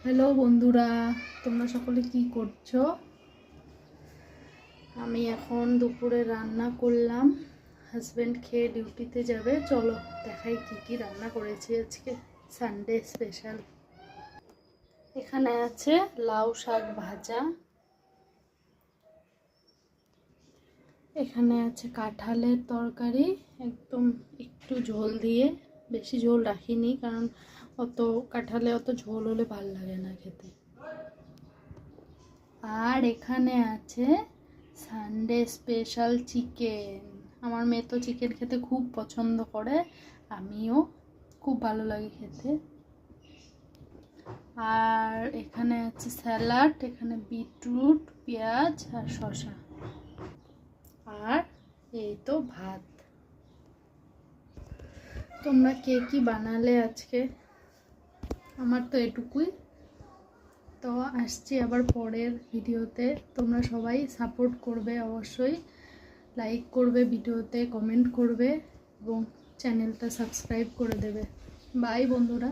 Hello বন্ধুরা, তোমরা সকলে কি করছো? আমি এখন দুপুরে রান্না করলাম। হাজব্যান্ড খেয়ে ডিউটিতে যাবে। চলো দেখাই কি কি রান্না করেছি আজকে, সানডে স্পেশাল। এখানে আছে লাউ শাক ভাজা, এখানে আছে কাঁঠালের তরকারি, একদম একটু ঝোল দিয়ে, বেশি ঝোল রাখিনি কারণ অত কাঁঠালে অত ঝোল হলে ভাল লাগে না খেতে। আর এখানে আছে সানডে স্পেশাল চিকেন। আমার মেয়ে তো চিকেন খেতে খুব পছন্দ করে, আমিও খুব ভালো লাগে খেতে। আর এখানে আছে স্যালাড, এখানে বিটরুট, পেঁয়াজ আর শসা। আর এই তো ভাত। তোমরা কে কি বানালে আজকে? আমার তো এটুকুই। তো আসছি আবার পরের ভিডিওতে। তোমরা সবাই সাপোর্ট করবে, অবশ্যই লাইক করবে ভিডিওতে, কমেন্ট করবে এবং চ্যানেলটা সাবস্ক্রাইব করে দেবে। বাই বন্ধুরা।